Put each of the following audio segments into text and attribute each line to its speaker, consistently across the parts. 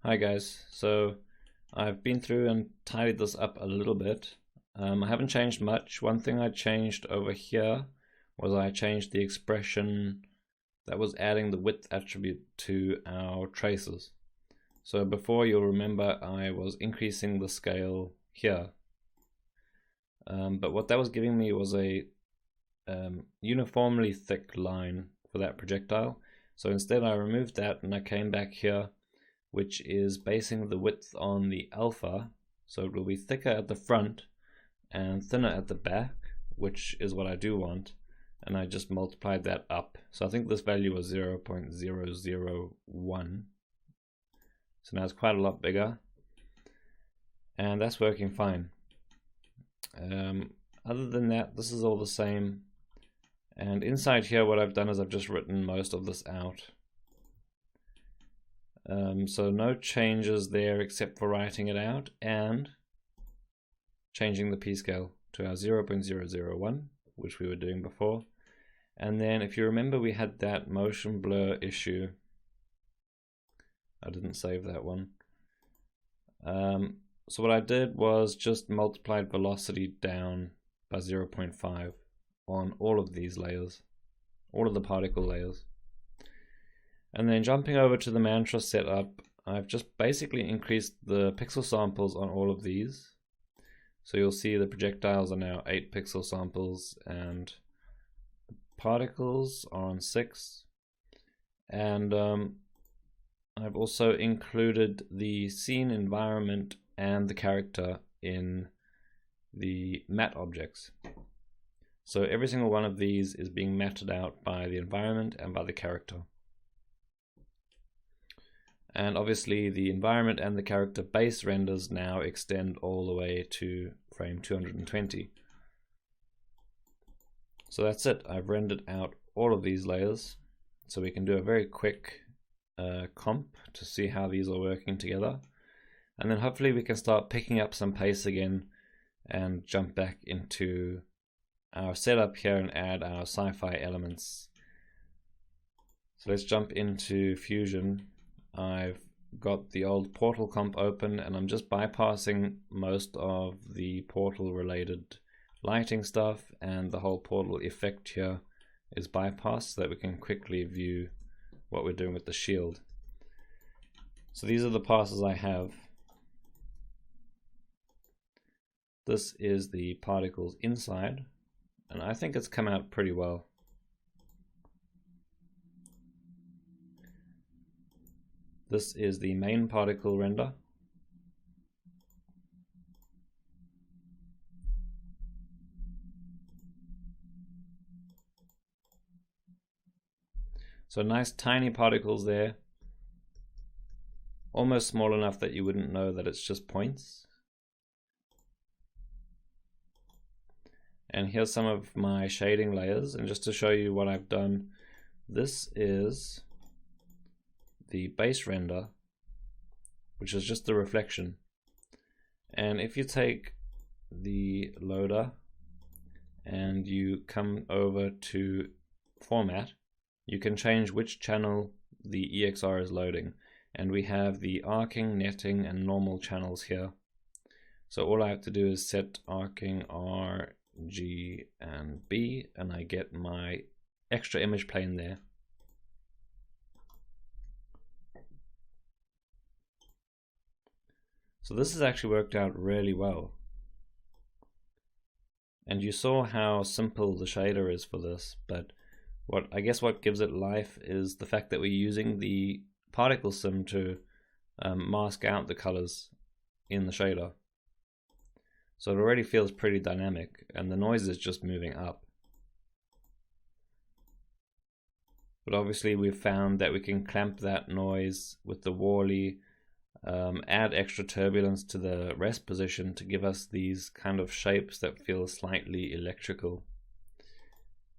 Speaker 1: Hi guys, so I've been through and tidied this up a little bit. I haven't changed much. One thing I changed over here was I changed the expression that was adding the width attribute to our traces. So before, you'll remember I was increasing the scale here. But what that was giving me was a uniformly thick line for that projectile. So instead I removed that and I came back here, which is basing the width on the alpha, so it will be thicker at the front and thinner at the back, which is what I do want, and I just multiplied that up. So I think this value was 0.001, so now it's quite a lot bigger, and that's working fine. Other than that, this is all the same, and inside here what I've done is I've just written most of this out. So no changes there except for writing it out and changing the p-scale to our 0.001, which we were doing before. And then if you remember, we had that motion blur issue. I didn't save that one. So what I did was just multiplied velocity down by 0.5 on all of these layers, all of the particle layers. And then jumping over to the mantra setup, I've just basically increased the pixel samples on all of these. So you'll see the projectiles are now 8 pixel samples and the particles are on 6. And I've also included the scene environment and the character in the matte objects. So every single one of these is being matted out by the environment and by the character. And obviously the environment and the character base renders now extend all the way to frame 220. So that's it. I've rendered out all of these layers. So we can do a very quick comp to see how these are working together. And then hopefully we can start picking up some pace again and jump back into our setup here and add our sci-fi elements. So let's jump into Fusion. I've got the old portal comp open and I'm just bypassing most of the portal related lighting stuff, and the whole portal effect here is bypassed so that we can quickly view what we're doing with the shield. So these are the passes I have. This is the particles inside, and I think it's come out pretty well. This is the main particle render. So nice tiny particles there, almost small enough that you wouldn't know that it's just points. And here's some of my shading layers, and just to show you what I've done, this is the base render, which is just the reflection. And if you take the loader and you come over to format, you can change which channel the EXR is loading, and we have the arcing, netting and normal channels here. So all I have to do is set arcing R, G and B, and I get my extra image plane there. So this has actually worked out really well. And you saw how simple the shader is for this, but I guess what gives it life is the fact that we're using the particle sim to mask out the colors in the shader. So it already feels pretty dynamic, and the noise is just moving up. But obviously we've found that we can clamp that noise with the Worley, add extra turbulence to the rest position to give us these kind of shapes that feel slightly electrical.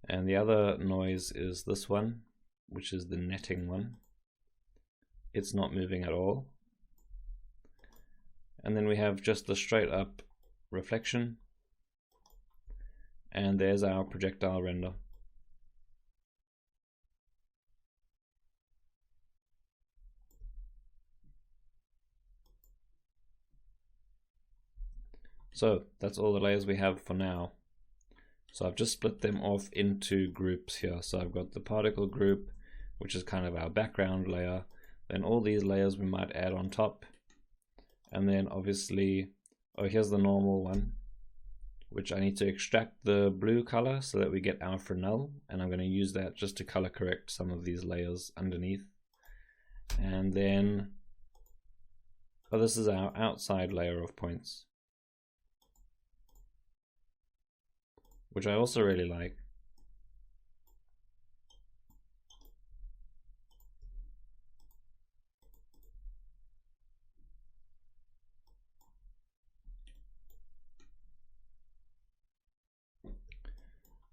Speaker 1: And the other noise is this one, which is the netting one. It's not moving at all. And then we have just the straight up reflection, and there's our projectile render. So that's all the layers we have for now. So I've just split them off into groups here. So I've got the particle group, which is kind of our background layer. Then all these layers we might add on top. And then obviously, oh, here's the normal one, which I need to extract the blue color so that we get our Fresnel. And I'm going to use that just to color correct some of these layers underneath. And then, oh, this is our outside layer of points, which I also really like.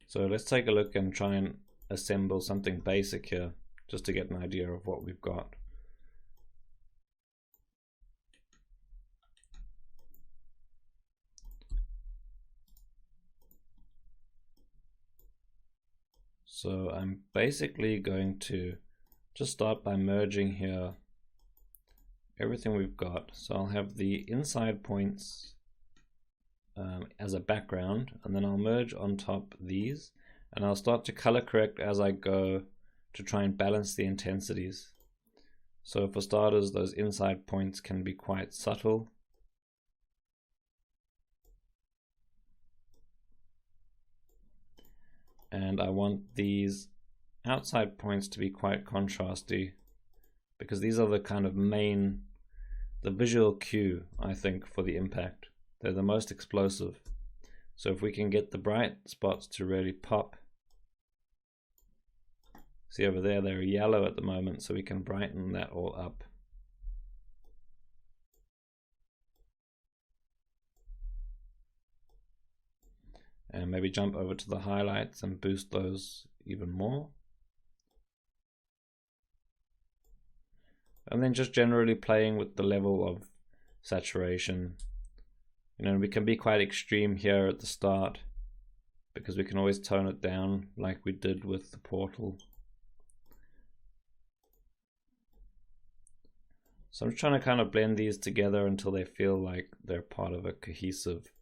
Speaker 1: So let's take a look and try and assemble something basic here, just to get an idea of what we've got. So I'm basically going to just start by merging here everything we've got. So I'll have the inside points as a background, and then I'll merge on top these, and I'll start to color correct as I go to try and balance the intensities. So for starters, those inside points can be quite subtle. And I want these outside points to be quite contrasty, because these are the kind of the visual cue, I think, for the impact. They're the most explosive. So if we can get the bright spots to really pop. See over there, they're yellow at the moment, so we can brighten that all up. And maybe jump over to the highlights and boost those even more. And then just generally playing with the level of saturation. You know, we can be quite extreme here at the start, because we can always tone it down like we did with the portal. So I'm trying to kind of blend these together until they feel like they're part of a cohesive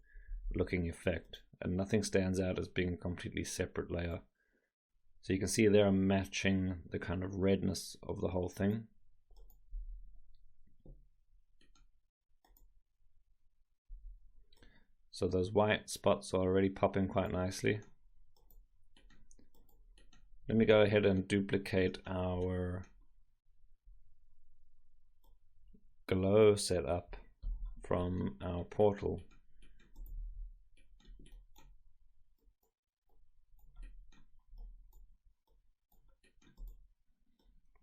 Speaker 1: looking effect, and nothing stands out as being a completely separate layer. So you can see there I'm matching the kind of redness of the whole thing. So those white spots are already popping quite nicely. Let me go ahead and duplicate our glow setup from our portal.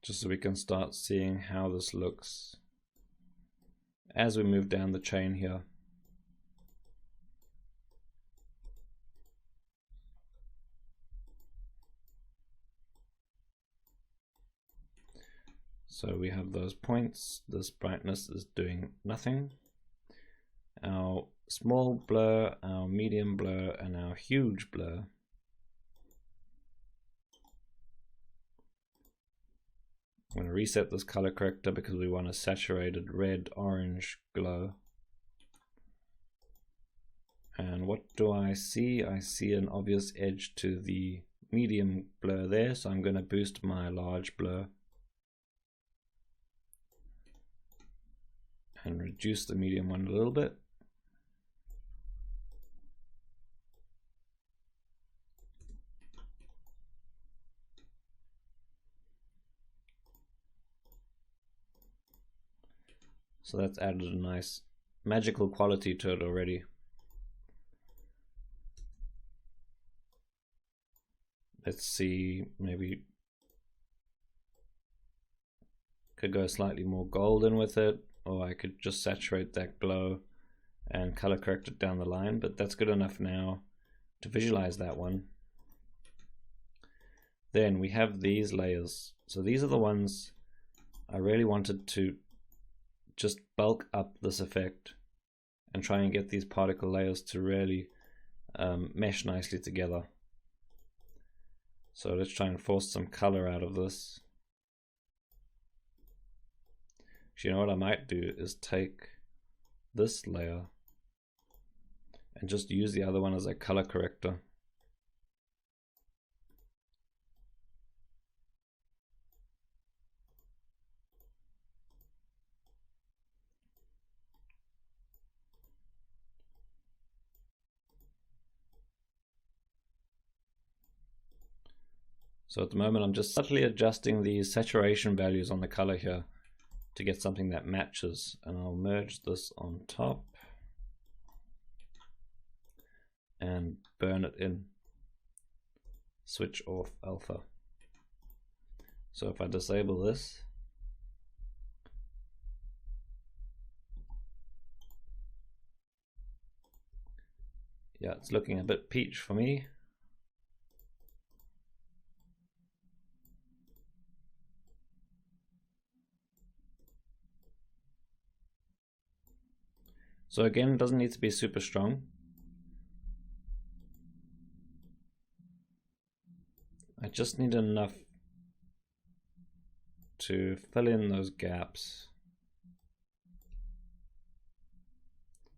Speaker 1: Just so we can start seeing how this looks as we move down the chain here. So we have those points, this brightness is doing nothing. Our small blur, our medium blur, and our huge blur. I'm going to reset this color corrector because we want a saturated red-orange glow. And what do I see? I see an obvious edge to the medium blur there, so I'm going to boost my large blur and reduce the medium one a little bit. So that's added a nice magical quality to it already. Let's see, maybe could go slightly more golden with it, or I could just saturate that glow and color correct it down the line, but that's good enough now to visualize that one. Then we have these layers. So these are the ones I really wanted to just bulk up this effect and try and get these particle layers to really mesh nicely together. So let's try and force some color out of this. You know what I might do is take this layer and just use the other one as a color corrector. So at the moment I'm just subtly adjusting the saturation values on the color here to get something that matches, and I'll merge this on top and burn it in. Switch off alpha. So if I disable this, yeah, it's looking a bit peach for me. So again, it doesn't need to be super strong. I just need enough to fill in those gaps.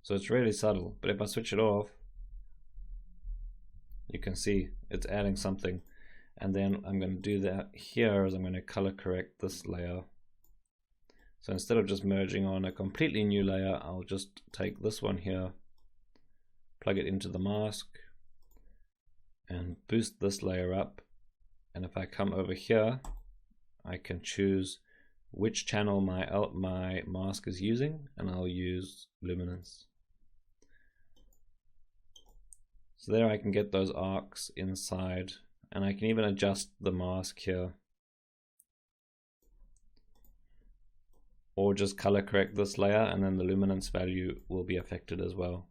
Speaker 1: So it's really subtle, but if I switch it off, you can see it's adding something. And then I'm going to do that here is I'm going to color correct this layer. So instead of just merging on a completely new layer, I'll just take this one here, plug it into the mask, and boost this layer up. And if I come over here, I can choose which channel my mask is using, and I'll use luminance. So there I can get those arcs inside, and I can even adjust the mask here. Or just color correct this layer, and then the luminance value will be affected as well.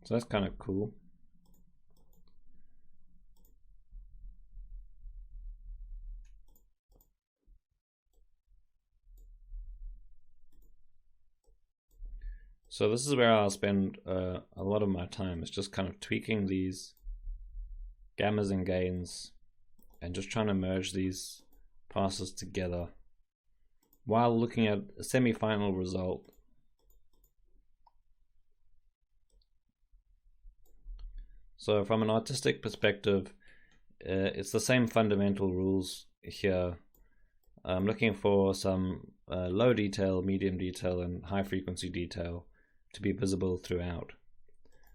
Speaker 1: So that's kind of cool. So this is where I'll spend a lot of my time. It's just kind of tweaking these gammas and gains and just trying to merge these passes together while looking at a semi-final result. So from an artistic perspective, it's the same fundamental rules here. I'm looking for some low detail, medium detail, and high frequency detail to be visible throughout.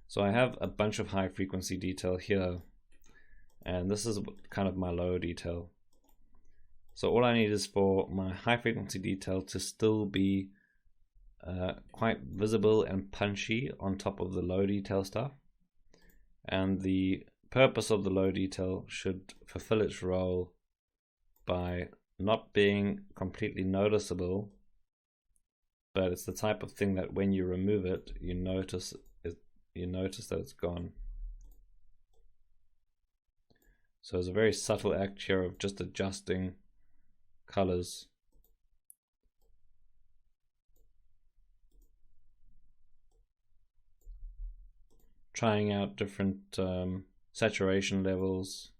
Speaker 1: So I have a bunch of high frequency detail here, and this is kind of my low detail. So all I need is for my high frequency detail to still be quite visible and punchy on top of the low detail stuff. And the purpose of the low detail should fulfill its role by not being completely noticeable, but it's the type of thing that when you remove it, you notice that it's gone. So it's a very subtle act here of just adjusting colors. Trying out different saturation levels.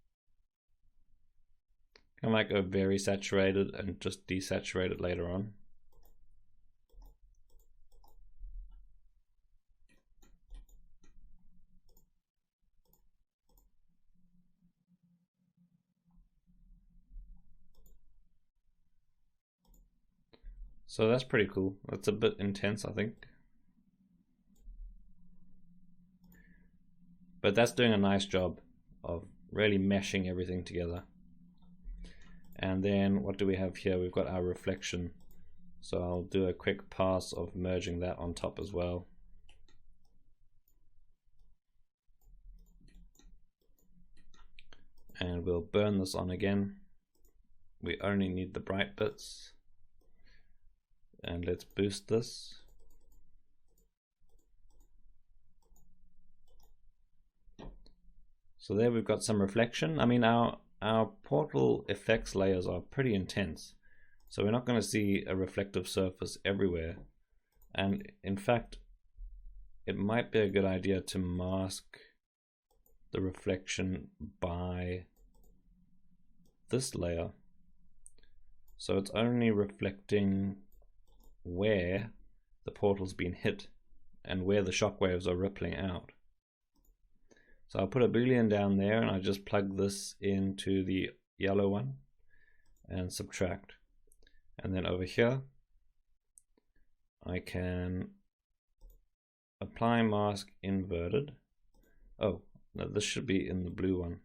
Speaker 1: I might go very saturated and just desaturate it later on. So that's pretty cool. That's a bit intense, I think. But that's doing a nice job of really meshing everything together. And then what do we have here? We've got our reflection. So I'll do a quick pass of merging that on top as well. And we'll burn this on again. We only need the bright bits. And let's boost this. So there we've got some reflection. I mean, our portal effects layers are pretty intense. So we're not going to see a reflective surface everywhere. And in fact, it might be a good idea to mask the reflection by this layer. So it's only reflecting where the portal's been hit and where the shockwaves are rippling out. So I'll put a boolean down there and I just plug this into the yellow one and subtract. And then over here I can apply mask inverted. Oh, no, this should be in the blue one.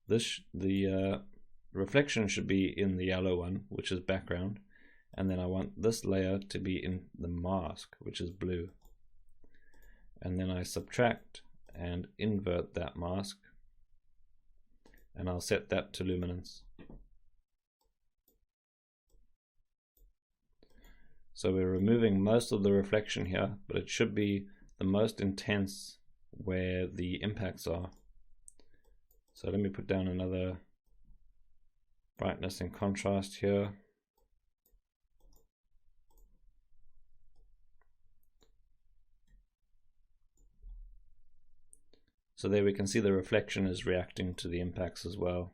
Speaker 1: The reflection should be in the yellow one, which is background, and then I want this layer to be in the mask, which is blue. And then I subtract and invert that mask, and I'll set that to luminance. So we're removing most of the reflection here, but it should be the most intense where the impacts are. So let me put down another brightness and contrast here. So there we can see the reflection is reacting to the impacts as well.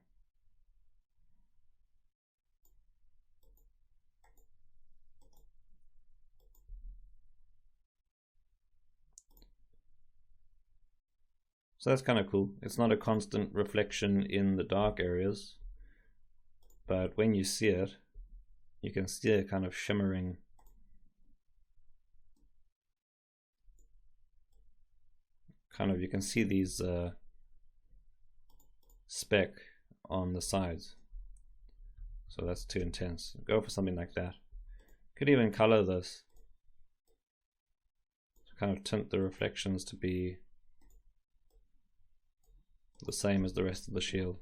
Speaker 1: So that's kind of cool. It's not a constant reflection in the dark areas, but when you see it, you can see it kind of shimmering. You can see these speck on the sides. So that's too intense. Go for something like that. Could even color this to kind of tint the reflections to be the same as the rest of the shield.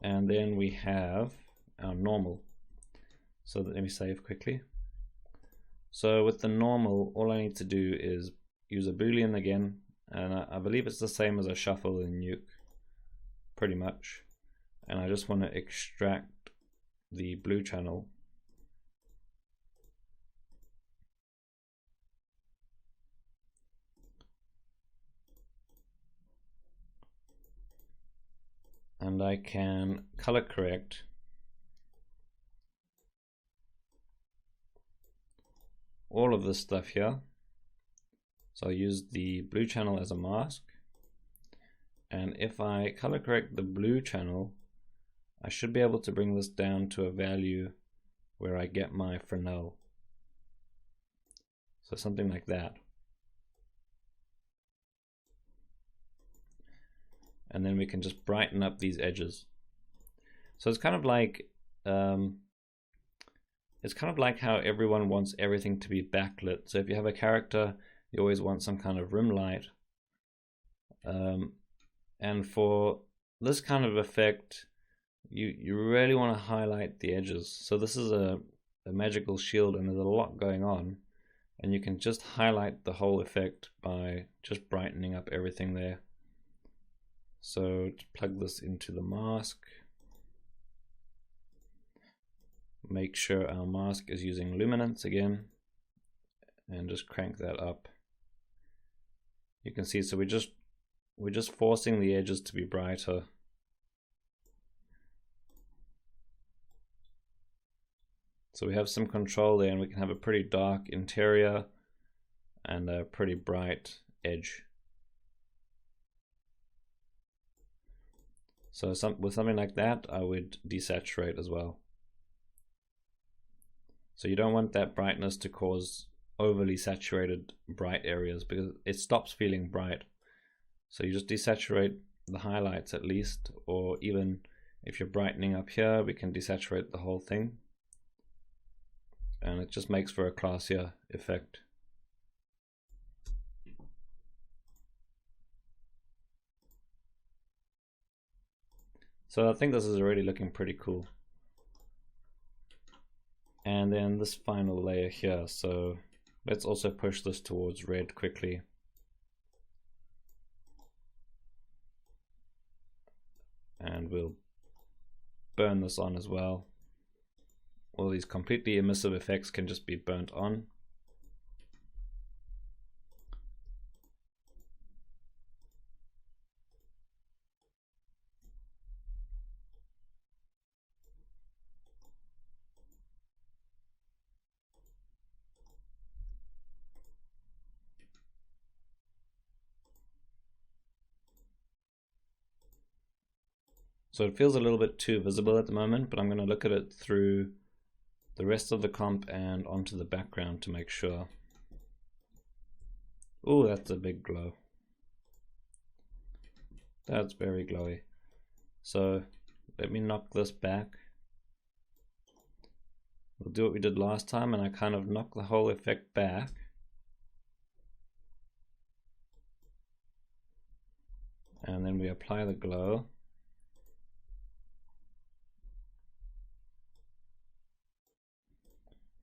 Speaker 1: And then we have our normal. So let me save quickly. So with the normal, all I need to do is use a boolean again, and I believe it's the same as a shuffle in Nuke, pretty much. And I just want to extract the blue channel. And I can color correct all of this stuff here. So I'll use the blue channel as a mask, and if I color correct the blue channel, I should be able to bring this down to a value where I get my Fresnel. So something like that. And then we can just brighten up these edges. So it's kind of like how everyone wants everything to be backlit. So if you have a character, you always want some kind of rim light. And for this kind of effect, you really want to highlight the edges. So this is a magical shield and there's a lot going on. And you can just highlight the whole effect by just brightening up everything there. So to plug this into the mask, make sure our mask is using luminance again, and just crank that up. You can see, so we're just forcing the edges to be brighter. So we have some control there, and we can have a pretty dark interior and a pretty bright edge. So with something like that, I would desaturate as well. So you don't want that brightness to cause overly saturated bright areas because it stops feeling bright. So you just desaturate the highlights at least, or even if you're brightening up here, we can desaturate the whole thing. And it just makes for a classier effect. So I think this is already looking pretty cool. And then this final layer here, so let's also push this towards red quickly. and we'll burn this on as well. All these completely emissive effects can just be burnt on. So it feels a little bit too visible at the moment, but I'm going to look at it through the rest of the comp and onto the background to make sure. Oh, that's a big glow. That's very glowy. So let me knock this back. We'll do what we did last time, and I kind of knock the whole effect back. And then we apply the glow.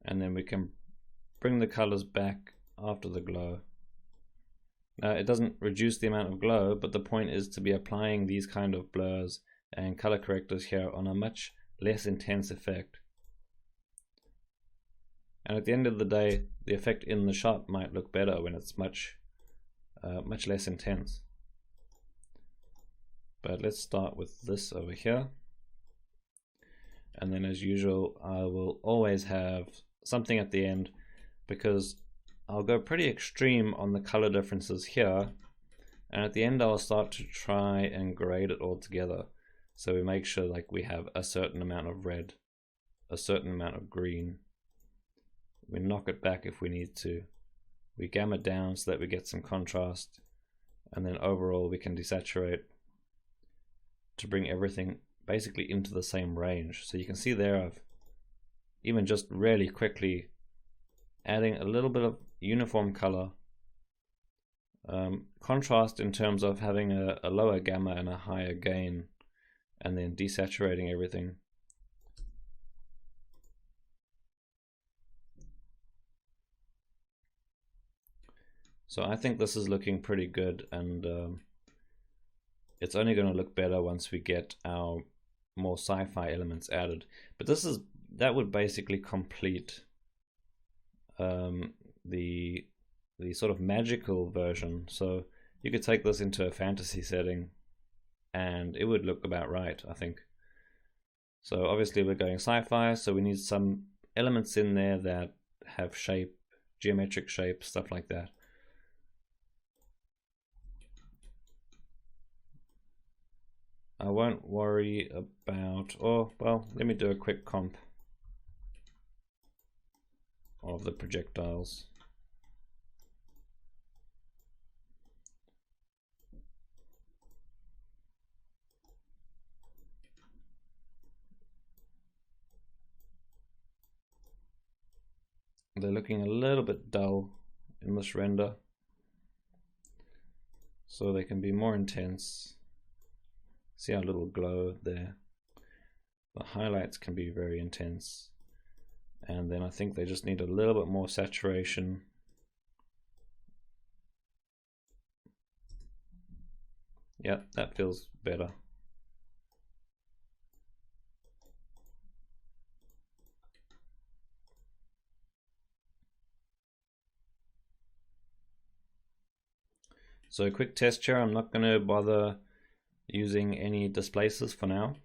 Speaker 1: And then we can bring the colors back after the glow. Now it doesn't reduce the amount of glow, but the point is to be applying these kind of blurs and color correctors here on a much less intense effect. And at the end of the day, the effect in the shot might look better when it's much less intense. But let's start with this over here. And then as usual, I will always have something at the end, because I'll go pretty extreme on the color differences here, and at the end I'll start to try and grade it all together, so we make sure like we have a certain amount of red, a certain amount of green. We knock it back if we need to, we gamma down so that we get some contrast, and then overall we can desaturate to bring everything basically into the same range. So you can see there I've even just really quickly adding a little bit of uniform color, contrast in terms of having a lower gamma and a higher gain, and then desaturating everything. So I think this is looking pretty good, and it's only going to look better once we get our more sci-fi elements added. But that would basically complete the sort of magical version. So you could take this into a fantasy setting and it would look about right, I think. So obviously we're going sci-fi, so we need some elements in there that have shape, geometric shape, stuff like that. I won't worry about, oh well, let me do a quick comp of the projectiles. They're looking a little bit dull in this render, so they can be more intense. See our little glow there. The highlights can be very intense. And then I think they just need a little bit more saturation. Yeah, that feels better. So a quick test here, I'm not going to bother using any displacers for now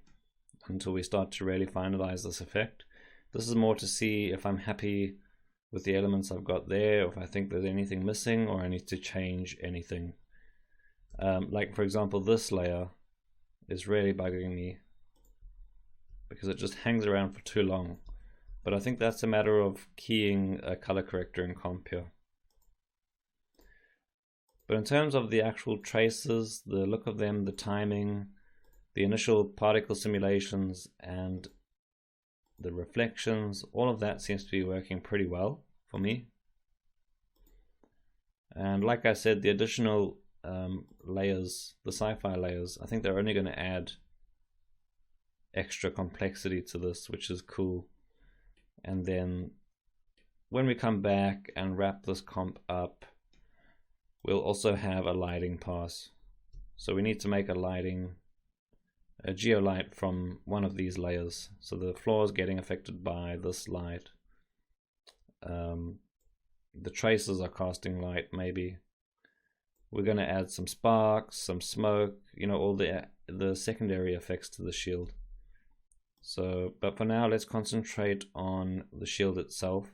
Speaker 1: until we start to really finalize this effect. This is more to see if I'm happy with the elements I've got there, or if I think there's anything missing or I need to change anything. Like for example, this layer is really bugging me because it just hangs around for too long. But I think that's a matter of keying a color corrector in comp here. But in terms of the actual traces, the look of them, the timing, the initial particle simulations, and the reflections, all of that seems to be working pretty well for me. And like I said, the additional layers, the sci-fi layers, I think they're only going to add extra complexity to this, which is cool. And then when we come back and wrap this comp up, we'll also have a lighting pass. So we need to make a lighting a geolight from one of these layers. So the floor is getting affected by this light. The traces are casting light, maybe. We're going to add some sparks, some smoke, you know, all the secondary effects to the shield. So, but for now, let's concentrate on the shield itself,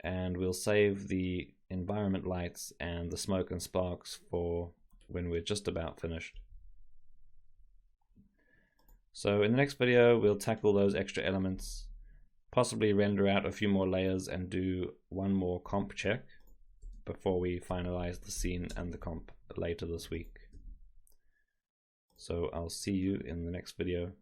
Speaker 1: and we'll save the environment lights and the smoke and sparks for when we're just about finished. So in the next video, we'll tackle those extra elements, possibly render out a few more layers and do one more comp check before we finalize the scene and the comp later this week. So I'll see you in the next video.